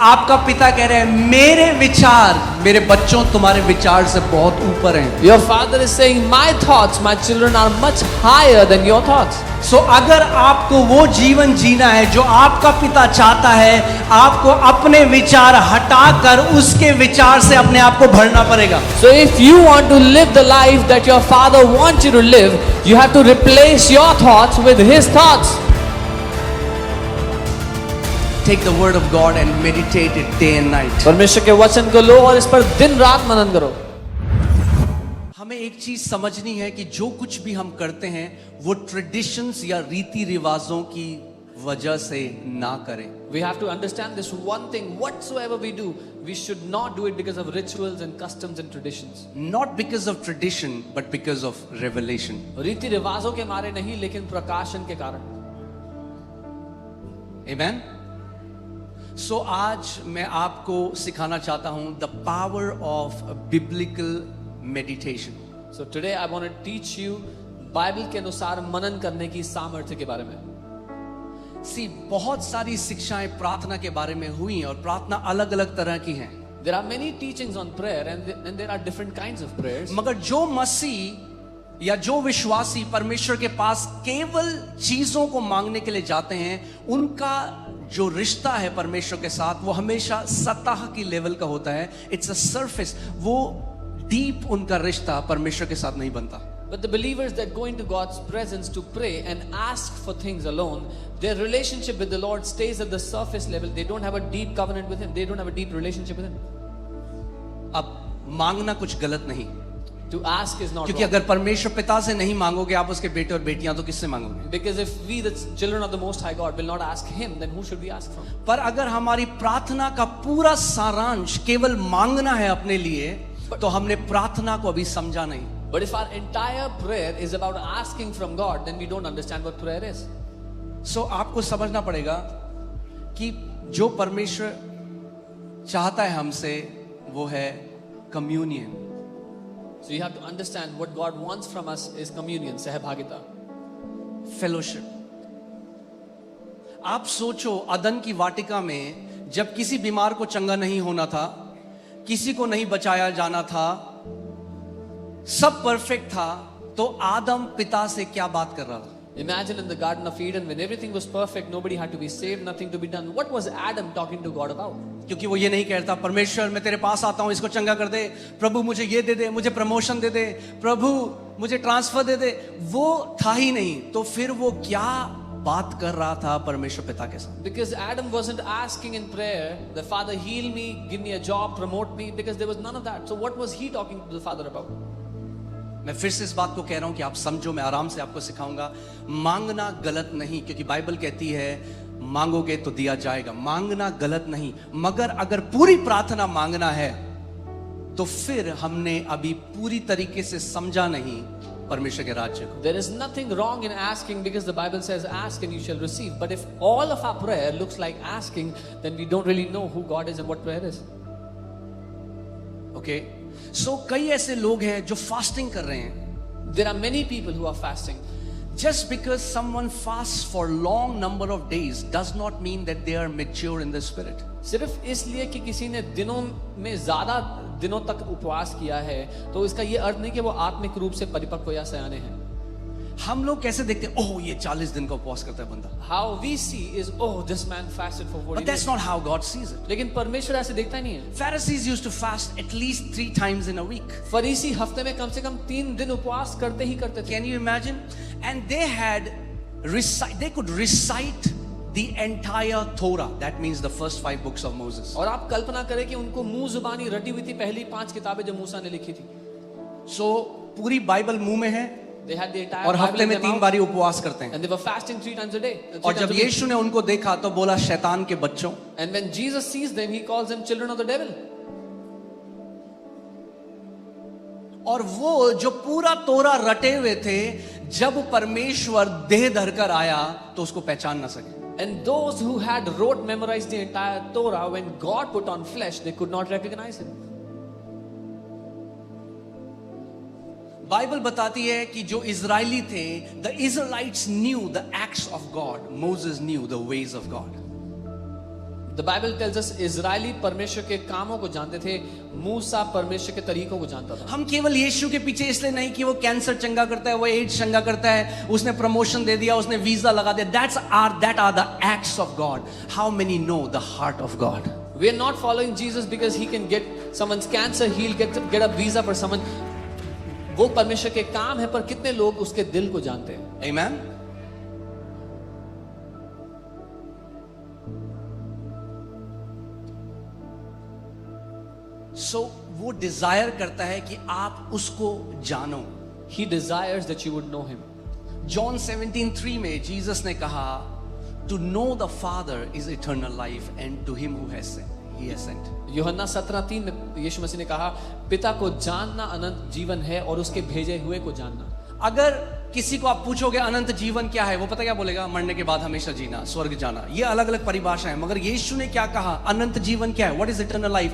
आपका पिता कह रहे हैं मेरे विचार मेरे बच्चों तुम्हारे विचार से बहुत ऊपर हैं। Your father is saying, my thoughts, my children, are much higher than your thoughts. सो अगर आपको वो जीवन जीना है जो आपका पिता चाहता है, आपको अपने विचार हटाकर उसके विचार से अपने आप को भरना पड़ेगा। So if you want to live the life that your father wants you to live, you have to replace your thoughts with his thoughts. Take the word of God and meditate it day and night. परमेश्वर के वचन को लो और इस पर दिन रात मनन करो। हमें एक चीज समझनी है कि जो कुछ भी हम करते हैं वो ट्रेडिशंस या रीति रिवाजों की वजह से ना करें। We have to understand this one thing: whatsoever we do, we should not do it because of rituals and customs and traditions. Not because of tradition, but because of revelation. रीति रिवाजों के मारे नहीं, लेकिन प्रकाशन के कारण। Amen. So आज मैं आपको सिखाना चाहता हूं the power of biblical meditation. So today I want to teach you Bible के अनुसार मनन करने की सामर्थ्य के बारे में। See, बहुत सारी शिक्षाएं प्रार्थना के बारे में हुई और प्रार्थना अलग अलग तरह की हैं। There are many teachings on prayer and there are different kinds of prayers. मगर जो मसीह या जो विश्वासी परमेश्वर के पास केवल चीजों को मांगने के लिए जाते हैं, उनका जो रिश्ता है परमेश्वर के साथ वो हमेशा सतह की लेवल का होता है। इट्स अ सरफेस, वो डीप उनका रिश्ता परमेश्वर के साथ नहीं बनता। But the believers that go into God's presence to pray and ask for things alone, their relationship with the Lord stays at the surface level. They don't have a deep covenant with Him. They don't have a deep relationship with Him. अब मांगना कुछ गलत नहीं, To ask is not क्योंकि wrong. अगर परमेश्वर पिता से नहीं मांगोगे, आप उसके बेटे और बेटियां तो किससे मांगोगे? Because if we, the children of the Most High God, will not ask Him, then who should we ask from? पर अगर हमारी प्रार्थना का पूरा सारांश केवल मांगना है अपने लिए, तो हमने प्रार्थना को अभी समझा नहीं। But if our entire prayer is about asking from God, then we don't understand what prayer is. सो आपको समझना पड़ेगा कि जो परमेश्वर चाहता है हमसे वो है communion. So you have to understand what God wants from us is communion, सहभागिता, फेलोशिप। आप सोचो, अदन की वाटिका में जब किसी बीमार को चंगा नहीं होना था, किसी को नहीं बचाया जाना था, सब परफेक्ट था, तो आदम पिता से क्या बात कर रहा था? Imagine in the Garden of Eden when everything was perfect, nobody had to be saved, nothing to be done. What was Adam talking to God about? क्योंकि वो ये नहीं कहता परमेश्वर मैं तेरे पास आता हूं, इसको चंगा कर दे, प्रभु मुझे ये दे दे, मुझे प्रमोशन दे दे, प्रभु मुझे ट्रांसफर दे दे। वो था ही नहीं, तो फिर वो क्या बात कर रहा था परमेश्वर पिता के साथ? Because Adam wasn't asking in prayer, the Father heal me, give me a job, promote me, because there was none of that. So what was he talking to the Father about? मैं फिर से इस बात को कह रहा हूं कि आप समझो, मैं आराम से आपको सिखाऊंगा। मांगना गलत नहीं, क्योंकि बाइबल कहती है मांगोगे तो दिया जाएगा। मांगना गलत नहीं, मगर अगर पूरी प्रार्थना मांगना है तो फिर हमने अभी पूरी तरीके से समझा नहीं परमेश्वर के राज्य को। There is nothing wrong in asking because the Bible says ask and you shall receive. But if all of our prayer looks like asking, then we don't really know who God is and what prayer is. Okay, so कई ऐसे लोग हैं जो fasting कर रहे हैं। There are many people who are fasting. Just because someone fasts for long number of days does not mean that they are mature in the spirit. सिर्फ इसलिए कि किसी ने दिनों में ज्यादा दिनों तक उपवास किया है, तो इसका ये अर्थ नहीं कि वो आत्मिक रूप से परिपक्व या सयाने हैं। हम लोग कैसे देखते हैं, ओह ये 40 दिन का उपवास करता है बंदा। How we see is, oh, this man fasted for 40 But that's days. not how God sees it. लेकिन परमेश्वर ऐसे देखता ही नहीं है। Pharisees used to fast at least 3 times in a week. फरीसी हफ्ते में कम से कम 3 दिन उपवास करते ही करते थे। Can you imagine? And they could recite the entire Torah. That means the first 5 books of Moses. और आप कल्पना करें कि उनको मुंह जुबानी रटी हुई थी पहली 5 किताबें जो मूसा ने लिखी थी। So पूरी बाइबल मुंह में है They had the entire और Bible हफ्ते in में their 3 mouth, बारी उपवास करते हैं। and they were fasting 3 times a day. और जब यीशु ने उनको देखा तो बोला शैतान के बच्चों। And when Jesus sees them, he calls them children of the devil. और वो जो पूरा तोरा रटे हुए थे, जब परमेश्वर देह धरकर आया तो उसको पहचान ना सके। And those who had memorized the entire Torah, when God put on flesh, they could not recognize him. Bible बताती है कि जो इजरायली थे, the Israelites knew the acts of God. Moses knew the ways of God. The Bible tells us Israeli परमेश्वर के कामों को जानते थे, मूसा परमेश्वर के तरीकों को जानता था. हम केवल यीशु के पीछे इसलिए नहीं कि वो कैंसर चंगा करता है, वो एड्स चंगा करता है, उसने प्रमोशन दे दिया, उसने वीजा लगा दिया. That are the acts of God. How many know the heart of God? We are not following Jesus because he can get someone's cancer healed, get a visa for someone. वो परमेश्वर के काम है, पर कितने लोग उसके दिल को जानते हैं? Amen. So वो डिजायर करता है कि आप उसको जानो. He desires that you would know him. John 17:3 में जीसस ने कहा, to know the Father is eternal life and to him who has sent, he has sent. यूहन्ना 17:3 में यीशु मसीह ने कहा, पिता को जानना अनंत जीवन है और उसके भेजे हुए को जानना. अगर किसी को आप पूछोगे अनंत जीवन क्या है, वो पता क्या बोलेगा? मरने के बाद हमेशा जीना, स्वर्ग जाना. ये अलग अलग परिभाषा है, मगर यीशु ने क्या कहा? अनंत जीवन क्या है? What is eternal life?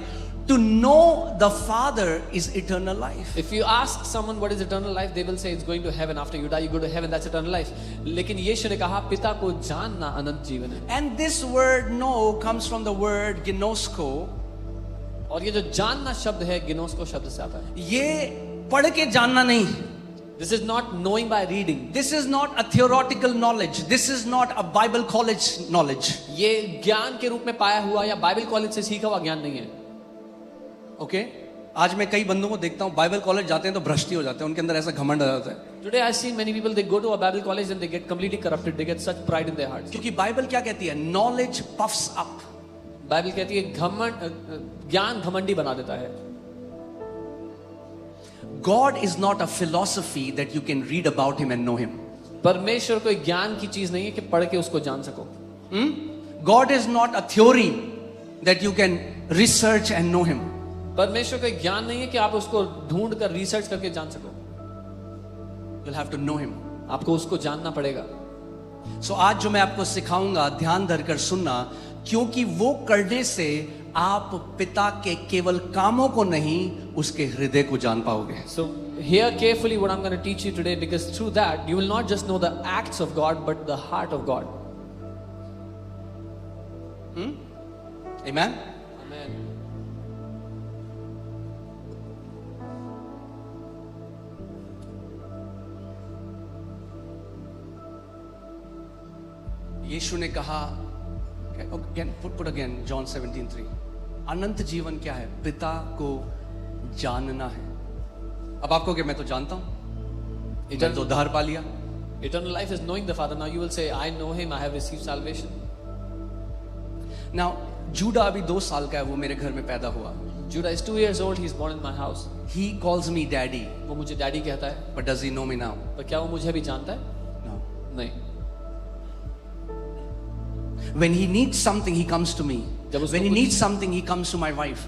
To know the Father is eternal life. If you ask someone what is eternal life, they will say it's going to heaven. After you die, you go to heaven. That's eternal life. लेकिन यीशु ने कहा, पिता को जानना अनंत जीवन है. And this word know comes from the word ginosko. और ये जो जानना शब्द है, गिनोस्को शब्द से आता है. ये पढ़ के जानना नहीं. This is not knowing by reading. This is not a theoretical knowledge. This is not a Bible college knowledge. ये ज्ञान के रूप में पाया हुआ या बाइबल कॉलेज से सीखा हुआ ज्ञान नहीं है. ओके आज मैं कई बंदों को देखता हूँ बाइबल कॉलेज जाते हैं तो भ्रष्ट हो जाते हैं, उनके अंदर ऐसा घमंड आ जाता है. Today I see many people, they go to a Bible college and they get completely corrupted. They get such pride in their hearts. क्योंकि बाइबल क्या कहती है? Knowledge puffs up. बाइबल कहती है घमंड, ज्ञान घमंडी बना देता है. God is not a philosophy that you can read about him and know him. परमेश्वर कोई ज्ञान की चीज नहीं है कि पढ़ के उसको जान सको. God is not a theory that you can research and know him. परमेश्वर कोई ज्ञान नहीं है कि आप उसको ढूंढ कर रिसर्च करके जान सको. You'll have to know him. आपको उसको जानना पड़ेगा. So आज जो मैं आपको सिखाऊंगा, ध्यान धरकर सुनना, क्योंकि वो करने से आप पिता के केवल कामों को नहीं, उसके हृदय को जान पाओगे. So hear carefully what I'm going to teach you today, because through that you will not just know the acts of God but the heart of God. Amen. Amen. यीशु ने कहा, put again John 17:3. अनंत जीवन क्या है? पिता को जानना है. अब आपको क्या, मैं तो जानता हूं, मैंने तो उद्धार पा लिया. Eternal life is knowing the Father. Now you will say, I know him, I have received salvation. Now Judah अभी 2 साल का है, वो मेरे घर में पैदा हुआ. Judah is 2 years old, he is born in my house. He calls me daddy. वो मुझे डैडी कहता है. But does he know me now? पर क्या वो मुझे भी जानता है? No. नहीं. When he needs something, he comes to me. When he needs something, he comes to my wife.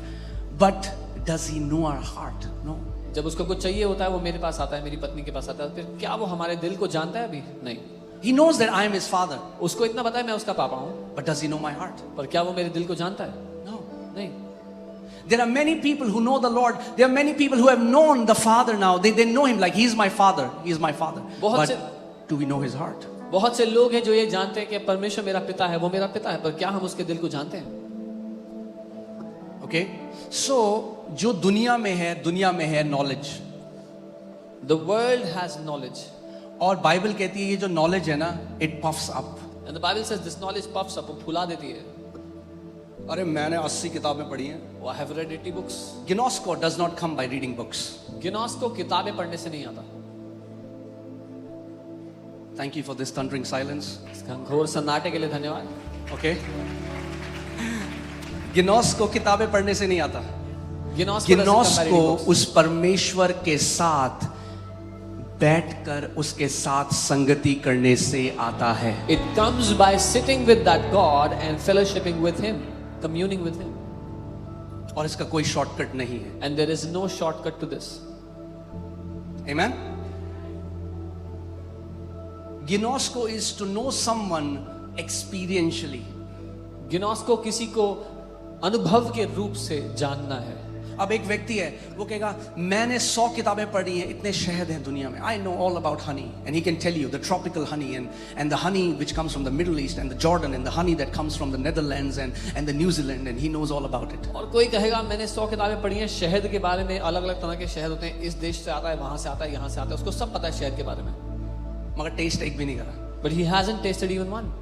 But does he know our heart? No. जब उसको कुछ चाहिए होता है, वो मेरे पास आता है, मेरी पत्नी के पास आता है. फिर क्या वो हमारे दिल को जानता है? अभी नहीं. He knows that I am his father. उसको इतना पता है मैं उसका पापा हूँ. But does he know my heart? पर क्या वो मेरे दिल को जानता है? No. नहीं. There are many people who know the Lord. There are many people who have known the Father now. They know him like he is my father. He is my father. But do we know his heart? बहुत से लोग हैं जो ये जानते हैं कि परमेश्वर मेरा पिता है, वो मेरा पिता है, पर क्या हम उसके दिल को जानते हैं? Okay? So जो दुनिया में है knowledge. The world has knowledge. और बाइबल कहती है ये जो नॉलेज है ना, it puffs up. And the Bible says this knowledge puffs up, वो फुला देती है. अरे मैंने 80 किताबें पढ़ी हैं. I have read 80 books. Gnosko does not come by reading books. गिनोस्को किताबें पढ़ने से नहीं आता. Thank you for this thundering silence. इसका घोर सन्नाटे के लिए धन्यवाद. Okay? गिनोस्को किताबें पढ़ने से नहीं आता. गिनोस्को उस परमेश्वर के साथ बैठकर उसके साथ संगति करने से आता है. It comes by sitting with that God and fellowshipping with him, communing with him. और इसका कोई शॉर्टकट नहीं है. And there is no shortcut to this. Amen. Gnosko is to know someone experientially. गिनोस्को किसी को अनुभव के रूप से जानना है. अब एक व्यक्ति है, वो कहेगा मैंने 100 किताबें पढ़ी हैं, इतने शहद हैं दुनिया में, I know all about honey, and he can tell you the tropical honey and the honey which comes from the Middle East and the Jordan and the honey that comes from the Netherlands and the New Zealand, and he knows all about it. और कोई कहेगा मैंने 100 किताबें पढ़ी हैं शहद के बारे में, अलग अलग तरह के शहद होते हैं, इस देश से आता है, वहां से आता है, यहाँ से आता है, उसको सब पता है शहद के बारे में, मगर टेस्ट एक भी नहीं करा. but he hasn't tasted even one.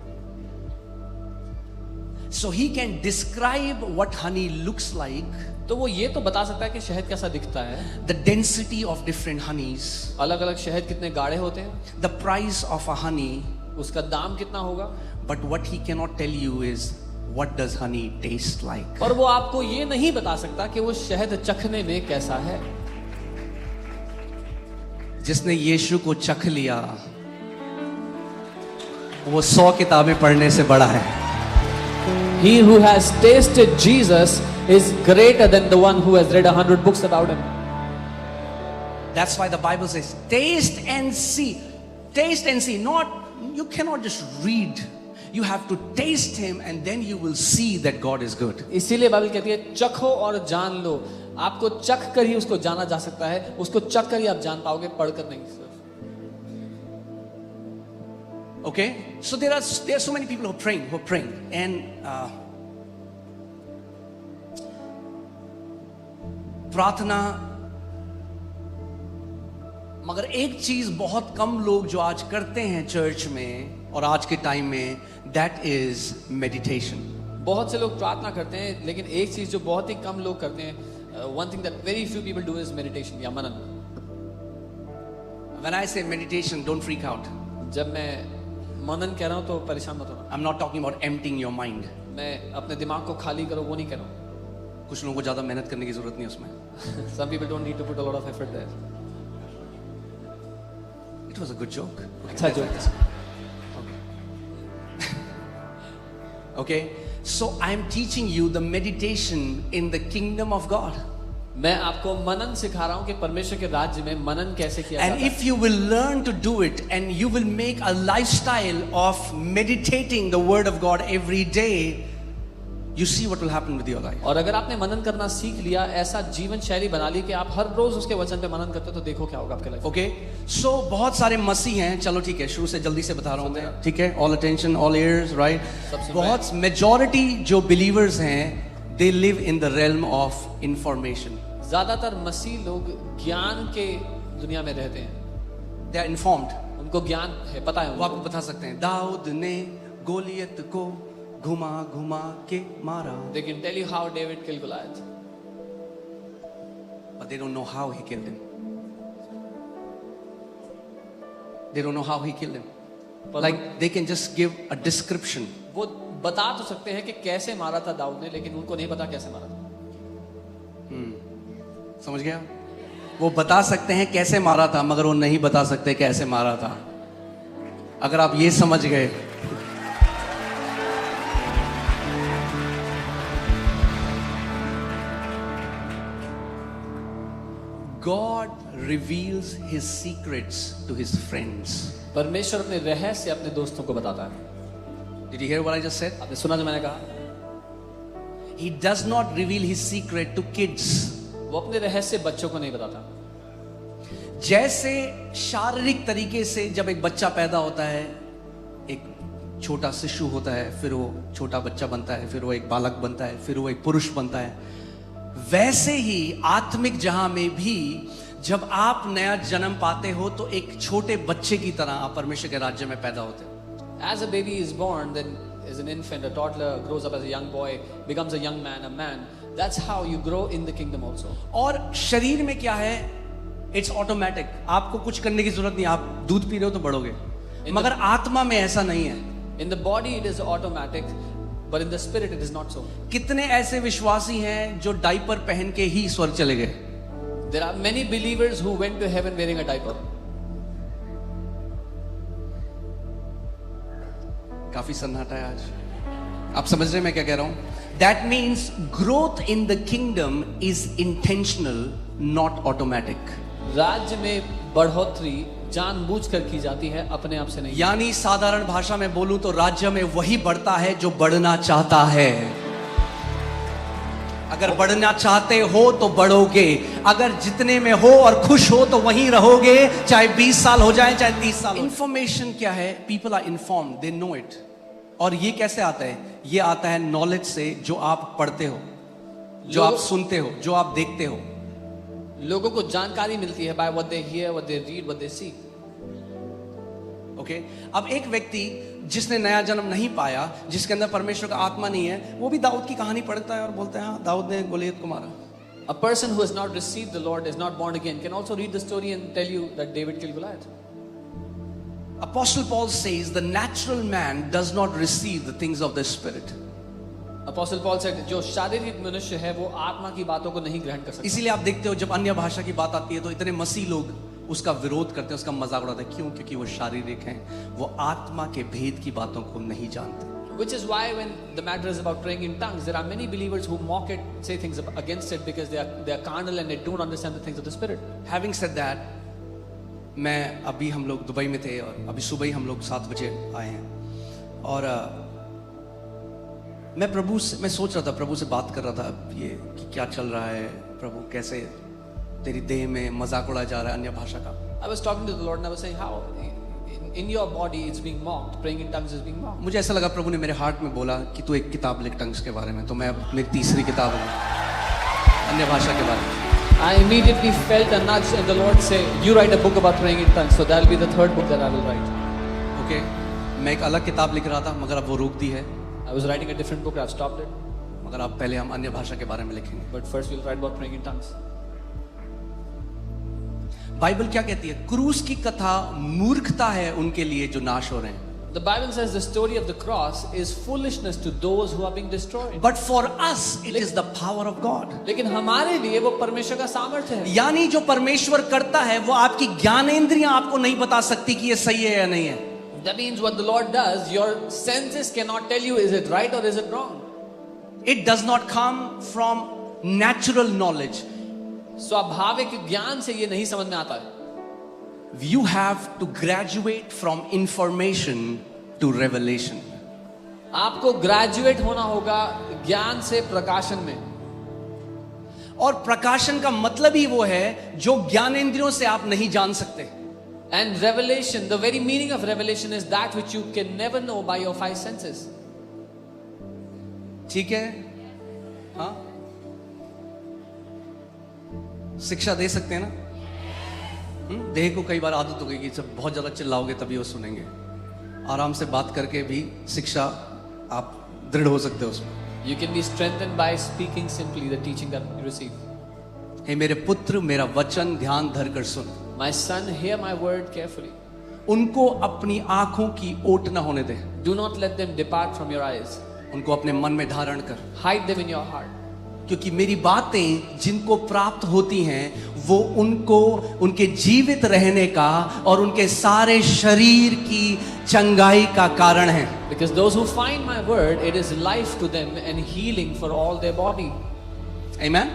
So he can describe what honey looks like, तो वो ये तो बता सकता है कि शहद कैसा दिखता है, the density of different honeys, अलग अलग शहद कितने गाढ़े होते हैं, the price of a honey, उसका दाम कितना होगा, but what he cannot tell you is what does honey taste like. और वो आपको ये नहीं बता सकता कि वो शहद चखने में कैसा है. जिसने यीशु को चख लिया वो 100 किताबें पढ़ने से बड़ा है. He who has tasted Jesus is greater than the one who has read 100 books about him. That's why the Bible says taste and see. Taste and see. Not, you cannot just read. You have to taste him and then you will see that God is good. इसीलिए Bible कहती है चखो और जान लो. आपको चख कर ही उसको जाना जा सकता है, उसको चख कर ही आप जान पाओगे, पढ़कर नहीं सिर्फ. Okay, so there are so many people who are praying, and प्रार्थना. मगर एक चीज बहुत कम लोग जो आज करते हैं चर्च में और आज के टाइम में, that is meditation. बहुत से लोग प्रार्थना करते हैं, लेकिन एक चीज जो बहुत ही कम लोग करते हैं, one thing that very few people do is meditation या मनन. When I say meditation, don't freak out. जब मैं मनन कह रहा हूं तो परेशान मत होना. I'm not talking about emptying your mind. मैं अपने दिमाग को खाली करो वो नहीं कह रहा हूं. कुछ लोगों को ज्यादा मेहनत करने की जरूरत नहीं उसमें. Some people don't need to put a lot of effort there. It was a good joke. अच्छा joke. Okay, so I am teaching you the meditation in the kingdom of God. मैं आपको मनन सिखा रहा हूं कि परमेश्वर के राज्य में मनन कैसे किया जाता And है. if you will learn to do it and you will make a lifestyle of meditating the word of God every day, you see what will happen with your life. और अगर आपने मनन करना सीख लिया, ऐसा जीवन शैली बना ली कि आप हर रोज उसके वचन पे मनन करते हो, तो देखो क्या होगा आपके लाइफ. Okay, so बहुत सारे मसीह हैं. चलो ठीक है, शुरू से जल्दी से बता रहा हूँ मैं. ठीक है, all attention, all ears, right? बहुत majority जो believers हैं, they live in the realm of information. ज्यादातर मसीह लोग ज्ञान के दुनिया में रहते हैं. They are informed. उनको ज्ञान है, पता है वो उनको. आपको बता सकते हैं दाऊद ने गोलियत को घुमा घुमा के मारा. They can tell you how David killed Goliath. But they don't know how he killed him. They don't know how he killed him. Like they can just give a description. वो बता तो सकते हैं कि कैसे मारा था दाऊद ने, लेकिन उनको नहीं पता कैसे मारा था. समझ गया? वो बता सकते हैं कैसे मारा था, मगर वो नहीं बता सकते कैसे मारा था. अगर आप ये समझ गए, God reveals his secrets to his friends. परमेश्वर अपने रहस्य अपने दोस्तों को बताता है. Did you hear what I just said? आपने सुना जो मैंने कहा? He does not reveal his secret to kids. वो अपने रहस्य बच्चों को नहीं बताता. जैसे शारीरिक तरीके से जब एक बच्चा पैदा होता है, एक छोटा शिशु होता है, फिर वो छोटा बच्चा बनता है, फिर वो एक बालक बनता है, फिर वो एक पुरुष बनता है, वैसे ही आत्मिक जहां में भी जब आप नया जन्म पाते हो तो एक छोटे बच्चे की तरह आप परमेश्वर के राज्य में पैदा होते हो. As a baby is born, then as an infant, a toddler grows up as a young boy, becomes a young man, a man. That's how you grow in the kingdom also. और शरीर में क्या है? It's automatic. आपको कुछ करने की जरूरत नहीं. आप दूध पी रहे हो तो बढ़ोगे. मगर आत्मा में ऐसा नहीं है. In the body it is automatic, but in the spirit it is not so. कितने ऐसे विश्वासी हैं जो डायपर पहन के ही स्वर्ग चले गए? There are many believers who went to heaven wearing a diaper. काफी सन्नाटा है आज. आप समझ रहे हैं मैं क्या कह रहा हूं? That means growth in the kingdom is intentional, not automatic. राज्य में बढ़ोतरी जानबूझकर की जाती है, अपने आप से नहीं. यानी साधारण भाषा में बोलूं तो राज्य में वही बढ़ता है जो बढ़ना चाहता है. अगर बढ़ना चाहते हो तो बढ़ोगे, अगर जितने में हो और खुश हो तो वहीं रहोगे, चाहे 20 साल हो जाए चाहे 30 साल। इंफॉर्मेशन क्या है? People are informed, they know it. और ये कैसे आता है? ये आता है नॉलेज से, जो आप पढ़ते हो, जो आप सुनते हो, जो आप देखते हो। लोगों को जानकारी मिलती है by what they hear, what they read, what they see. Okay अब एक व्यक्ति जिसने नया जन्म नहीं पाया, जिसके अंदर परमेश्वर का आत्मा नहीं है, वो भी दाऊद की कहानी पढ़ता है और बोलता है हाँ दाऊद ने गोलियत को मारा। A person who has not received the Lord, is not born again, can also read the story and tell you that David killed Goliath. Apostle Paul says the natural man does not receive the things of the spirit. Apostle Paul said, जो शारीरिक मनुष्य है वो आत्मा की बातों को नहीं ग्रहण कर सकता। इसीलिए आप देखते हो जब अन्य भाषा की बात आती है तो इतने मसीह लोग उसका विरोध करते हैं, उसका मजाक उड़ाते हैं। क्यों? क्योंकि वो शारीरिक हैं, वो आत्मा के भेद की बातों को नहीं जानते। Which is why when the matter is about praying in tongues, there are many believers who mock it, say things against it because they are carnal and they don't understand the things of the Spirit. Having said that, मैं अभी हम लोग Dubai में थे और अभी सुबह ही हम लोग 7 बजे आए हैं और मैं सोच रहा था, प्रभु से बात कर रहा था ये कि क्या चल रहा है प्रभु, कैसे तेरी देह में मजाक उड़ाया जा रहा है अन्य भाषा का। I was talking to the Lord and I was saying how in your body it's being mocked, praying in tongues is being mocked. मुझे ऐसा लगा प्रभु ने मेरे हार्ट में बोला कि तू एक किताब लिख टंग्स के बारे में, तो मैं मेरी तीसरी किताब है अन्य भाषा के बारे में। I immediately felt a nudge and the Lord say, you write a book about praying in tongues, so that'll be the third book that I will write. Okay, मैं एक अलग किताब लिख रहा था मगर अब वो रोक दी है। I was writing a different book, I've stopped it. मगर अब पहले हम अन्य भाषा के बारे में लिखेंगे। But first we'll write about praying in tongues. Bible क्या कहती है? क्रूस की कथा मूर्खता है उनके लिए जो नाश हो रहे हैं। The Bible says the story of the cross is foolishness to those who are being destroyed. But for us it is the power of God. लेकिन हमारे लिए वो परमेश्वर का सामर्थ्य है। यानी जो परमेश्वर करता है वो आपकी ज्ञानेंद्रियां आपको नहीं बता सकती कि ये सही है या नहीं है। That means what the Lord does, your senses cannot tell you is it right or is it wrong. It does not come from natural knowledge. स्वाभाविक ज्ञान से ये नहीं समझ में आता है। You have to graduate from information to revelation. आपको ग्रेजुएट होना होगा ज्ञान से प्रकाशन में। और प्रकाशन का मतलब ही वो है जो ज्ञानेंद्रियों से आप नहीं जान सकते। And revelation, the very meaning of revelation is that which you can never know by your 5 senses. ठीक है? हाँ? शिक्षा दे सकते हैं ना? देह को कई बार आदत हो गई कि जब बहुत ज्यादा चिल्लाओगे तभी वो सुनेंगे। आराम से बात करके भी शिक्षा आप दृढ़ हो सकते हो उसमें। You can be strengthened by speaking simply the teaching that you receive. हे मेरे पुत्र, मेरा वचन ध्यान धर कर सुन। My son, hear my word carefully. उनको अपनी आंखों की ओट न होने दे। Do not let them depart from your eyes. उनको अपने मन में धारण कर। Hide them in your heart. क्योंकि मेरी बातें जिनको प्राप्त होती हैं वो उनको उनके जीवित रहने का और उनके सारे शरीर की चंगाई का कारण है। Because those who find my word, it is life to them and healing for all their body. Amen.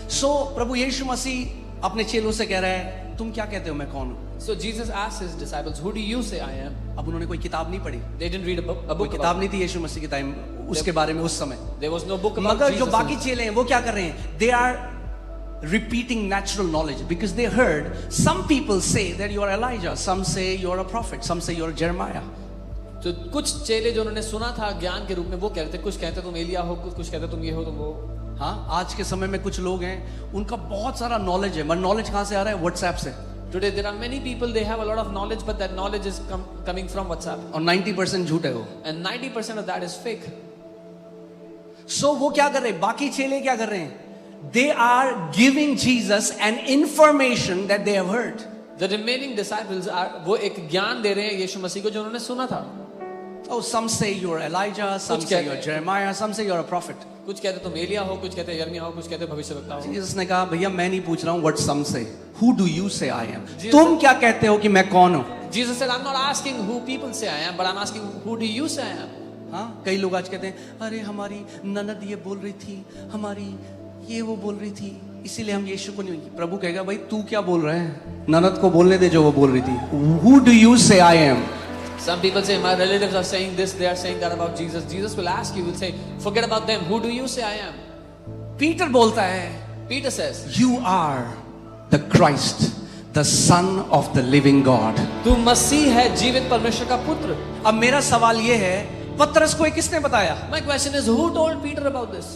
So प्रभु यीशु मसीह अपने चेलों से कह रहा है तुम क्या कहते हो मैं कौन हूं? So Jesus asked his disciples, who do you say I am? अब उन्होंने कोई किताब नहीं पढ़ी। They didn't read a कोई book किताब about नहीं थी यीशु मसीह के टाइम उसके बारे में उस समय। There was no book about मगर जो Jesus. बाकी चेले हैं वो क्या कर रहे हैं? They are repeating natural knowledge because they heard some people say that you are Elijah, some say you are a prophet, some say you are Jeremiah. तो कुछ चेले जो उन्होंने सुना था ज्ञान के रूप में वो कहते, कुछ कहते तुम एलिया हो, कुछ कहते तुम ये हो, तुम वो। हाँ, आज के समय में कुछ लोग हैं उनका बहुत सारा नॉलेज है, मगर नॉलेज कहाँ से आ रहा है? व्हाट्सएप से। Today there are many people, they have a lot of knowledge, but that knowledge is coming from WhatsApp. और 90% झूठ है वो। And 90% of that is fake. So वो क्या कर रहे हैं? बाकी चेले क्या कर रहे हैं? They are giving Jesus an information that they have heard. The remaining disciples are वो एक ज्ञान दे रहे हैं यीशु मसीह को जो उन्होंने सुना था। Oh, some say you are Elijah, some say you are Jeremiah, some say you are a prophet. कुछ कहते तुम एलिया हो, कुछ कहते यर्मिया हो, कुछ कहते भविष्यवक्ता हो। Jesus ने कहा भैया मैं नहीं पूछ रहा हूँ what some say. Who do you say I am? तुम क्या कहते हो कि मैं कौन हूँ? Jesus said, I'm not asking who people say I am, but I'm asking who do you say I am? हाँ, कई लोग आज कहते हैं अरे हमारी ननद ये बोल रही थी, हमारी ये वो बोल रही थी, इसीलिए हम यीशु को नहीं। प्रभु कहेगा भाई तू क्या बोल रहा है? ननद को बोलने दे जो वो बोल रही थी। Who do you say I am? Some people say my relatives are saying this, they are saying that about Jesus. Jesus will ask you, will say, forget about them. Who do you say I am? Peter बोलता है, Peter says, You are the Christ, the Son of the living God. तू मसीह है, जीवित परमेश्वर का पुत्र। अब मेरा सवाल ये है, पतरस को ये किसने बताया? My question is, who told Peter about this?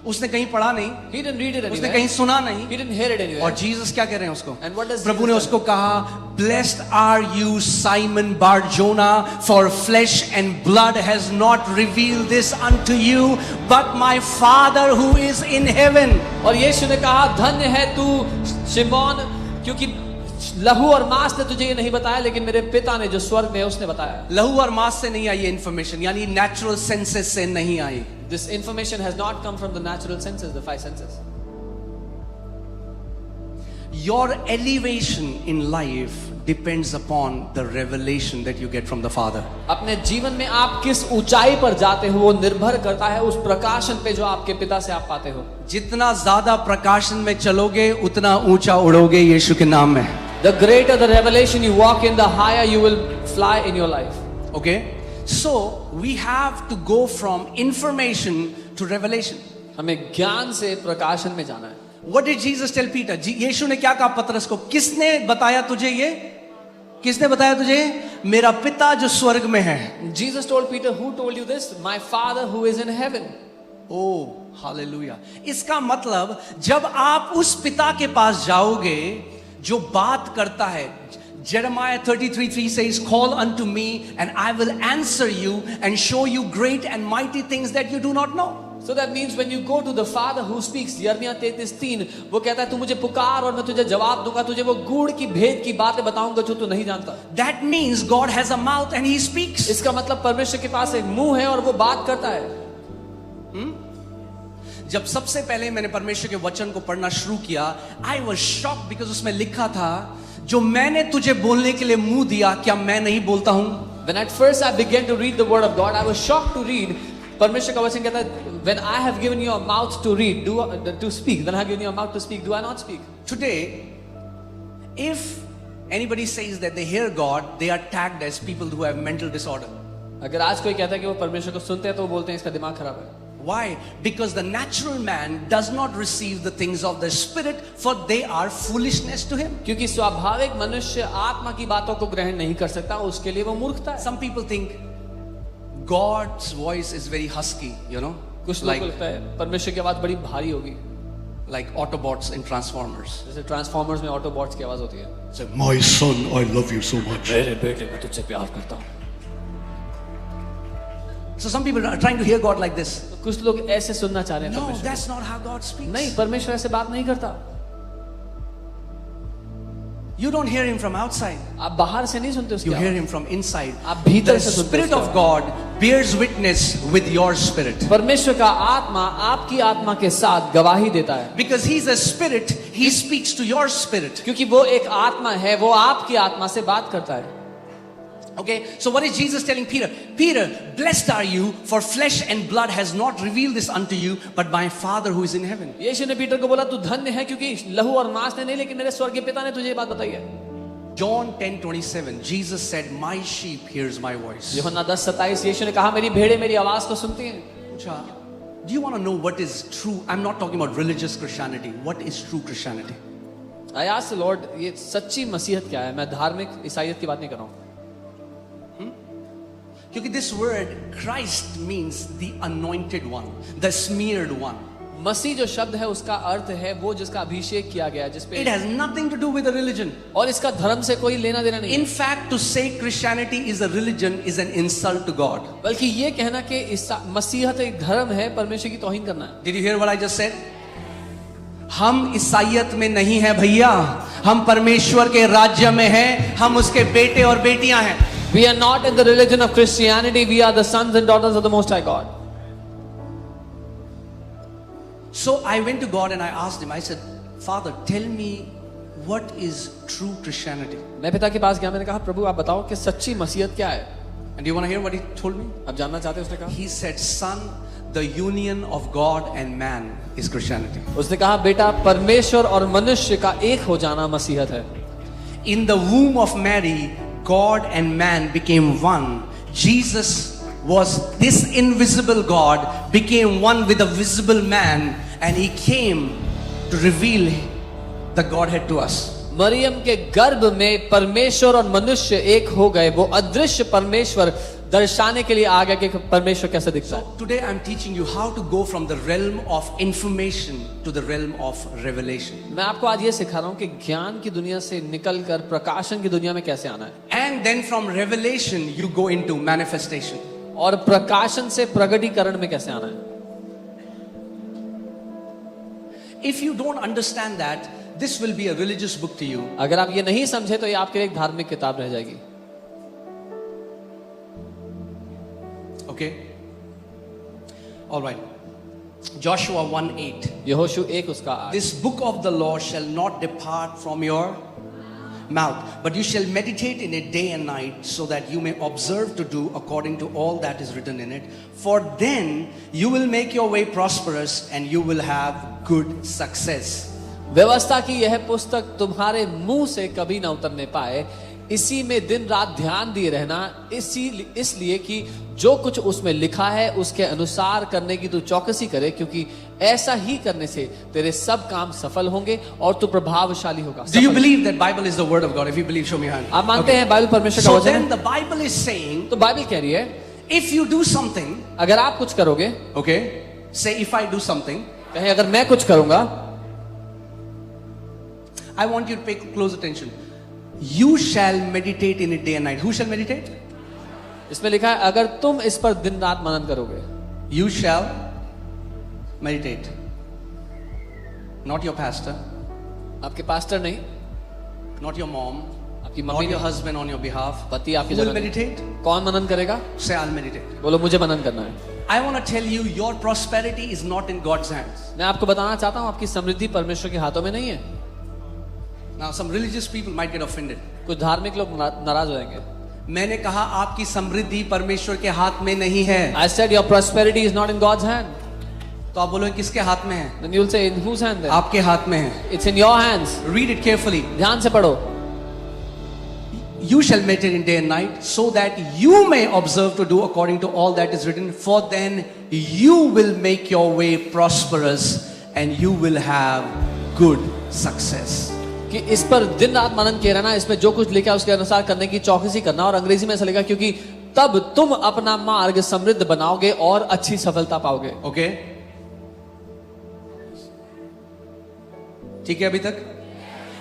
उसने कहीं पढ़ा नहीं, He didn't read it उसने anywhere. कहीं सुना नहीं। He didn't hear it और anywhere. जीसस क्या कह रहे हैं उसको? And what does प्रभु ने Jesus उसको कहा, Blessed are you, Simon Bar-Jonah, for flesh and blood has not revealed this unto you, but my Father who is in heaven. और यीशु ने कहा, धन्य है तू शिमोन, क्योंकि लहू और मांस ने तुझे ये नहीं बताया, लेकिन मेरे पिता ने जो स्वर्ग में है उसने बताया। लहू और मांस से नहीं आई ये इंफॉर्मेशन, यानी नेचुरल सेंसेस से नहीं आई। This information has not come from the natural senses, the five senses. Your elevation in life depends upon the revelation that you get from the Father. अपने जीवन में आप किस ऊंचाई पर जाते हो वो निर्भर करता है उस प्रकाशन पे जो आपके पिता से आप पाते हो। जितना ज्यादा प्रकाशन में चलोगे उतना ऊंचा उड़ोगे यीशु के नाम में। The greater the revelation you walk in, the higher you will fly in your life. Okay? So we have to go from information to revelation. हमें ज्ञान से प्रकाशन में जाना है। What did Jesus tell Peter? यीशु ने क्या कहा पतरस को? किसने बताया तुझे ये? किसने बताया तुझे? मेरा पिता जो स्वर्ग में है। Jesus told Peter, who told you this? My Father who is in heaven. Oh, hallelujah. इसका मतलब जब आप उस पिता के पास जाओगे जो बात करता है, Jeremiah 33:3 says, Call unto me and I will answer you and show you great and mighty things that you do not know. So that means when you go to the Father who speaks, यिर्मयाह 33:3, वो कहता है तू मुझे पुकार और मैं तुझे जवाब दूंगा, तुझे वो गूढ़ की भेद की बातें बताऊंगा जो तू नहीं जानता। That means God has a mouth and He speaks. इसका मतलब परमेश्वर के पास एक मुंह है और वो बात करता है। जब सबसे पहले मैंने परमेश्वर के वचन को पढ़ना शुरू किया, I was shocked because उसमें लिखा था, जो मैंने तुझे बोलने के लिए मुंह दिया, क्या मैं नहीं बोलता हूं? When at first I began to read the word of God, I was shocked to read. परमेश्वर का वचन कहता है, when I have given you a mouth to read, to speak, when I have given you a mouth to speak, do I not speak? Today, if anybody says that they hear God, they are tagged as people who have mental disorder. अगर आज कोई कहता है कि वो परमेश्वर को सुनते हैं तो वो बोलते हैं इसका दिमाग खराब है। Why? Because the natural man does not receive the things of the spirit, for they are foolishness to him. क्योंकि स्वाभाविक मनुष्य आत्मा की बातों को ग्रहण नहीं कर सकता, उसके लिए वो मूर्खता है। Some people think God's voice is very husky, you know, कुछ लोगों को लगता है परमेश्वर की आवाज बड़ी भारी होगी, like Autobots in Transformers. जैसे ट्रांसफॉर्मर्स में ऑटोबॉट्स की आवाज होती है। Say, my son, I love you so much. मेरे बेटे मैं तुझसे प्यार करता हूँ। So some people are trying to hear God like this. कुछ लोग ऐसे सुनना चाह रहे हैं No, परमेश्वर that's not how God को। speaks. नहीं, परमेश्वर ऐसे बात नहीं करता। You don't hear Him from outside. आप बाहर से नहीं सुनते उसकी You hear आवाज। Him from inside. आप भीतर The से सुनते Spirit उसकी of आवाज। God bears witness with your spirit. परमेश्वर का आत्मा आपकी आत्मा के साथ गवाही देता है, Because He's a spirit, He speaks to your spirit. क्योंकि वो एक आत्मा है, वो आपकी आत्मा से बात करता है। Okay, so what is Jesus telling Peter? Peter, blessed are you, for flesh and blood has not revealed this unto you, but my Father who is in heaven. यीशु ने पीटर को बोला तू धन्य है क्योंकि लहू और मांस ने नहीं, लेकिन मेरे स्वर्गीय पिता ने तुझे ये बात बताई है। John 10:27, Jesus said, My sheep hears my voice. यूहन्ना 10:27 यीशु ने कहा मेरी भेड़ें मेरी आवाज को सुनती हैं। Acha, do you want to know what is true? I'm not talking about religious Christianity. What is true Christianity? I asked the Lord, ये सच्ची मसीहत क्या है? मैं धार्मिक ईसाईयत की बात नहीं कर रहा हूँ, क्योंकि this word Christ means the anointed one, the smeared one. मसीह जो शब्द है उसका अर्थ है वो जिसका अभिषेक किया गया, जिसपे It has nothing to do with a religion. और इसका धर्म से कोई लेना देना नहीं। In fact, to say Christianity is a religion is an insult to God. बल्कि ये कहना कि मसीहत एक धर्म है, परमेश्वर की तौहीन करना है। Did you hear what I just said? हम ईसाईयत में नहीं है भैया, हम परमेश्वर के राज्य में हैं, हम उसके बेटे और बेटियां हैं। We are not in the religion of Christianity, we are the sons and daughters of the Most High God. So I went to God and I asked Him, I said, Father, tell me what is true Christianity? मैं पिता के पास गया, मैंने कहा प्रभु आप बताओ कि सच्ची मसीहत क्या है? And do you want to hear what He told me? आप जानना चाहते हैं? उसने कहा, He said, Son, the union of God and man is Christianity. उसने कहा बेटा परमेश्वर और मनुष्य का एक हो जाना मसीहत है। In the womb of Mary, God and man became one. Jesus was this invisible God became one with a visible man, and he came to reveal the Godhead to us. Maryam के गर्भ में परमेश्वर और मनुष्य एक हो गए, वो अदृश्य परमेश्वर दर्शाने के लिए आ गया कि परमेश्वर कैसे दिखता है। So today I'm teaching you how to go from the realm of information to the realm of revelation. मैं आपको आज ये सिखा रहा हूँ कि ज्ञान की दुनिया से निकलकर प्रकाशन की दुनिया में कैसे आना है, And then from revelation you go into manifestation. और प्रकाशन से प्रगटीकरण में कैसे आना है। If you don't understand that, this will be a religious book to you. अगर आप ये नहीं समझे तो ये आपके लिए एक धार्मिक किताब रह जाएगी। Okay? All right. Joshua 1:8. यहोशू 1 उसका 8। This book of the law shall not depart from your mouth, but you shall meditate in it day and night, so that you may observe to do according to all that is written in it. For then you will make your way prosperous and you will have good success. व्यवस्था की यह पुस्तक तुम्हारे मुंह से कभी ना उतरने पाए, इसी में दिन रात ध्यान दिए रहना, इसलिए कि जो कुछ उसमें लिखा है उसके अनुसार करने की तू चौकसी करे, क्योंकि ऐसा ही करने से तेरे सब काम सफल होंगे और तू प्रभावशाली होगा। Do you believe that Bible is the word of God? If you believe, show me your hand. आप मानते हैं बाइबल परमेश्वर का So वचन then है? the Bible is saying, तो बाइबल कह रही है if you do something, अगर आप कुछ करोगे, okay, say if I do something, कहें अगर मैं कुछ करूंगा, I want you to pay close attention. You shall meditate in it day and night. Who shall meditate? इसमें लिखा है अगर तुम इस पर दिन रात मनन करोगे। You shall meditate. Not your pastor, आपके पास्टर नहीं, not your mom, आपकी not मम्मी your नहीं, husband on your behalf. पति आपकी Who will जगह नहीं। meditate? कौन मनन करेगा? Say, I'll meditate. बोलो मुझे मनन करना है। I want to tell you, your prosperity is not in God's hands. मैं आपको बताना चाहता हूँ आपकी समृद्धि परमेश्वर के हाथों में नहीं है। Now, some religious people might get offended. कुछ धार्मिक लोग नाराज हो जाएंगे। मैंने कहा आपकी समृद्धि परमेश्वर के हाथ में नहीं है। I said your prosperity is not in God's hand. तो आप बोलोगे किसके हाथ में है? Then you'll say in whose hand then? आपके हाथ में है। It's in your hands. Read it carefully. ध्यान से पढ़ो। You shall meditate in day and night, so that you may observe to do according to all that is written. For then you will make your way prosperous, and you will have good success. कि इस पर दिन रात मनन किए रहना, इसमें जो कुछ लिखा है उसके अनुसार करने की चौकसी करना, और अंग्रेजी में ऐसा लिखा क्योंकि तब तुम अपना मार्ग समृद्ध बनाओगे और अच्छी सफलता पाओगे। Okay? ठीक है अभी तक?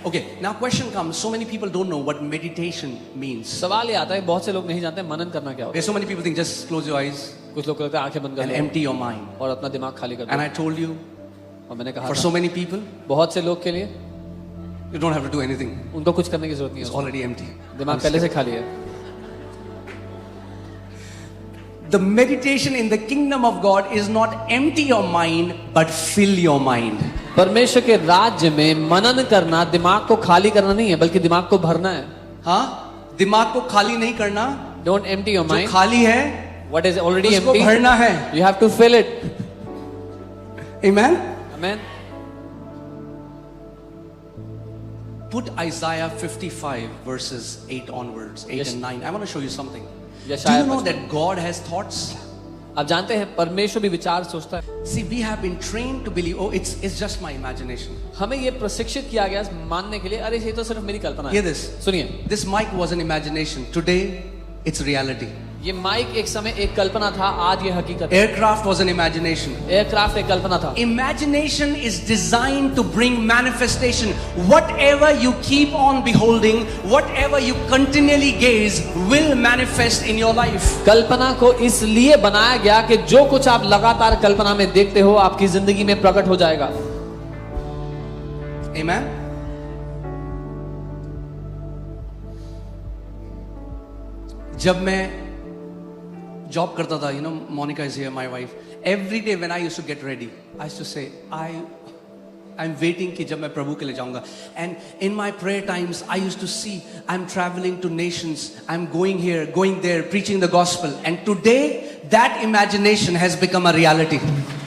Okay, now question comes. So many people don't know what meditation means. सवाल ये आता है बहुत से लोग नहीं जानते मनन करना क्या होता There's so many people think just close your eyes है। कुछ लोग कहते हैं आंखें बंद कर and low empty your mind. और अपना दिमाग खाली कर And दो। I told you, और मैंने कहा for था, so many people, बहुत से लोग के लिए you don't have to do anything. उनको कुछ करने की जरूरत नहीं It's है, already empty. दिमाग पहले से खाली है। The meditation in the kingdom of God is not empty your mind, but fill your mind. परमेश्वर के राज्य में मनन करना दिमाग को खाली करना नहीं है, बल्कि दिमाग को भरना है। हाँ, दिमाग को खाली नहीं करना, Don't empty your जो mind. खाली है What is already उसको empty, भरना है। you have to fill it. Amen. Amen. Put Isaiah 55 verses 8 onwards, 8 Yes. and 9. I want to show you something. Do यशायाह you know 55 that God has thoughts? आप जानते हैं परमेश्वर भी विचार सोचता है। See, we have been trained to believe, oh, it's just my imagination. हमें ये प्रशिक्षित किया गया मानने के लिए, अरे ये तो सिर्फ मेरी कल्पना Hear है। this. सुनिए, This mic was an imagination. Today, it's reality. ये माइक एक समय एक कल्पना था, आज ये हकीकत है। Aircraft was an imagination. Aircraft एक कल्पना था। Imagination is designed to bring manifestation. Whatever you keep on beholding, whatever you continually gaze, will manifest in your life. कल्पना को इसलिए बनाया गया कि जो कुछ आप लगातार कल्पना में देखते हो आपकी जिंदगी में प्रकट हो जाएगा। Amen. जब मैं जॉब करता था, you know, Monica is here, my wife. Every day when I used to get ready, I used to say, I'm waiting कि जब मैं प्रभु के लिए जाऊंगा. And in my prayer times, I used to see I'm traveling to nations, I'm going here, going there, preaching the gospel. And today, that imagination has become a reality.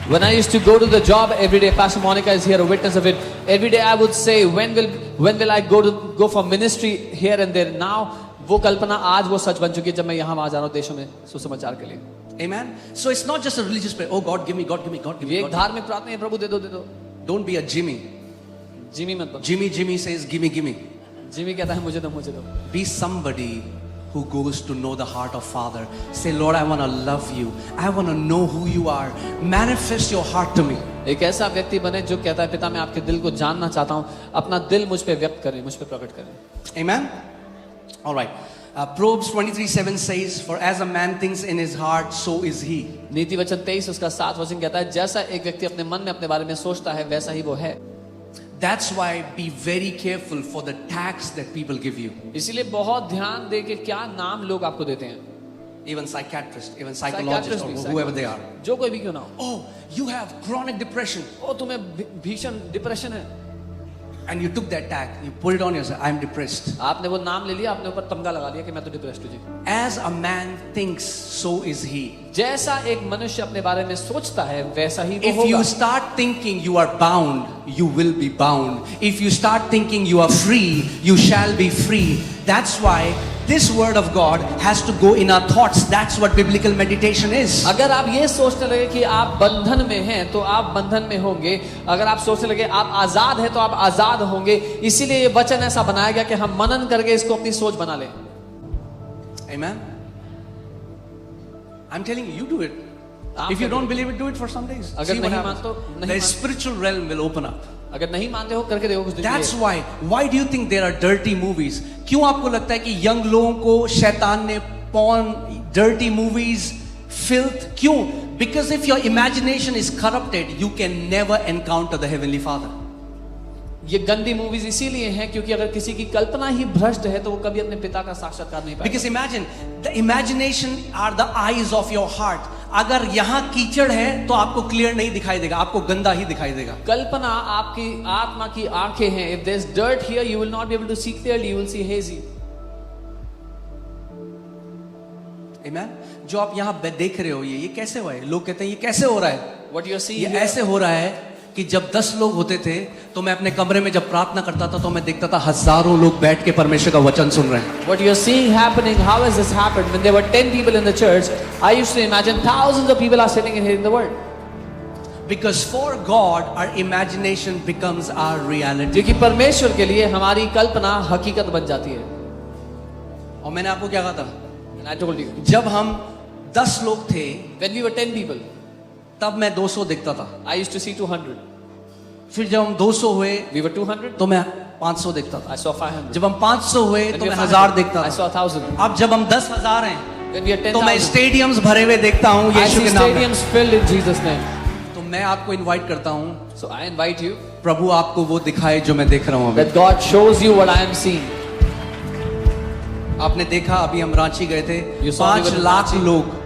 When I used to go to the job every day, Pastor Monica is here, a witness of it. Every day I would say, when will I go for ministry here and there? Now वो कल्पना आज वो सच बन चुकी है जब मैं यहाँ वहां जा रहा हूँ देशों में सुसमाचार के लिए। Amen. So it's not just a religious prayer. Oh God, give me, God, give me, God, give ये me. एक God. धार्मिक प्रार्थना है, प्रभु दे दो दे दो। Don't be a Jimmy. Jimmy मत बनो। Jimmy says, give me, give me. Jimmy कहता है मुझे दो मुझे दो। Be somebody who goes to know the heart of Father. Say, Lord, I want to love you. I want to know who you are. Manifest your heart to me. एक ऐसा व्यक्ति बने जो कहता है पिता मैं आपके दिल को जानना चाहता हूँ, अपना दिल मुझ पे व्यक्त करें, मुझ पे प्रकट करें। Amen. All right. Proverbs 23:7 says, for as a man thinks in his heart, so is he. नीति वचन 23 उसका 7 वचन कहता है जैसा एक व्यक्ति अपने मन में अपने बारे में सोचता है वैसा ही वो है। That's why be very careful for the tags that people give you. इसीलिए बहुत ध्यान दे कि क्या नाम लोग आपको देते हैं। Even psychiatrists, even psychologists, or whoever they are. जो कोई भी क्यों ना हो। Oh, you have chronic depression. ओ तुम्हें भीषण डिप्रेशन है। And you took that tag, you put it on yourself. I am depressed. आपने वो नाम ले लिया, आपने ऊपर तमगा लगा दिया कि मैं तो डिप्रेस्ड हूँ जी। As a man thinks, so is he. जैसा एक मनुष्य अपने बारे में सोचता है वैसा ही वो If होगा। you start thinking you are bound, you will be bound. If you start thinking you are free, you shall be free. That's why this word of God has to go in our thoughts. That's what biblical meditation is. अगर आप ये सोचने लगे कि आप बंधन में हैं तो आप बंधन में होंगे, अगर आप सोचने लगे आप आजाद हैं तो आप आजाद होंगे। इसीलिए ये वचन ऐसा बनाया गया कि हम मनन करके इसको अपनी सोच बना लें। Amen. I'm telling you, you do it. आप If you करें। don't believe it, do it for some days. अगर See what नहीं happens. मानते हो, नहीं The मान- spiritual realm will open up. अगर नहीं मानते हो करके देखो कुछ दिन That's के लिए। why do you think there are dirty movies? क्यों आपको लगता है कि यंग लोगों को शैतान ने porn, dirty movies, filth, क्यों? Because if your imagination is corrupted, you can never encounter the Heavenly Father. ये गंदी मूवीज इसीलिए हैं क्योंकि अगर किसी की कल्पना ही भ्रष्ट है तो वो कभी अपने पिता का साक्षात्कार नहीं पाएगा। Because imagine, the imagination are the eyes of your heart. अगर यहाँ कीचड़ है तो आपको क्लियर नहीं दिखाई देगा, आपको गंदा ही दिखाई देगा। कल्पना आपकी आत्मा की आंखें हैं। If there's dirt here, you will not be able to see clearly. You will see hazy. Amen? जो आप यहाँ देख रहे हो ये कैसे हुआ है? लोग कहते हैं ये कैसे हो रहा है? What you are seeing ये here, ऐसे हो रहा है कि जब 10 लोग होते थे तो मैं अपने कमरे में जब प्रार्थना करता था तो मैं देखता था हजारों लोग बैठ के परमेश्वर का वचन सुन रहे हैं। what you are seeing happening, how has this happened? When there were 10 people in the church, I used to imagine thousands of people are sitting and hearing the word. Because for God our imagination becomes our reality. क्योंकि परमेश्वर के लिए हमारी कल्पना हकीकत बन जाती है। और मैंने आपको क्या कहा था? And I told you, जब हम 10 लोग थे when we were 10 people, तब मैं 200 देखता था। I used to see 200. फिर जब हम 200 हुए We were 200. तो मैं 500 देखता था। I saw 500. जब हम 500 हुए When तो we मैं were 1000 500, देखता I था। saw 1000. अब जब हम 10,000 हैं When we are तो मैं 10,000, स्टेडियम्स भरे हुए देखता हूँ I यीशु see के नाम में। stadiums filled in Jesus' name. तो मैं आपको इनवाइट करता हूँ, So I invite you प्रभु आपको वो दिखाए जो मैं देख रहा हूँ अभी। that God shows you what I am seeing. आपने देखा अभी हम रांची गए थे, You saw me 5 when lakh Ranchi. लोग।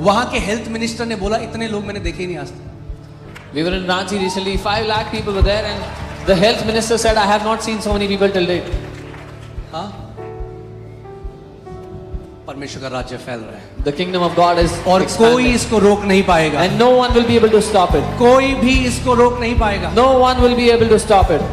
वहां के हेल्थ मिनिस्टर ने बोला इतने लोग मैंने देखे ही नहीं आज तक। We were in Ranchi recently. 5 lakh people were there, and the health minister said, "I have not seen so many people till date." हाँ, परमेश्वर का राज्य फैल रहा है The kingdom of God is और कोई expanding, इसको रोक नहीं पाएगा। and no one will be able to stop it. कोई भी इसको रोक नहीं पाएगा। No one will be able to stop it.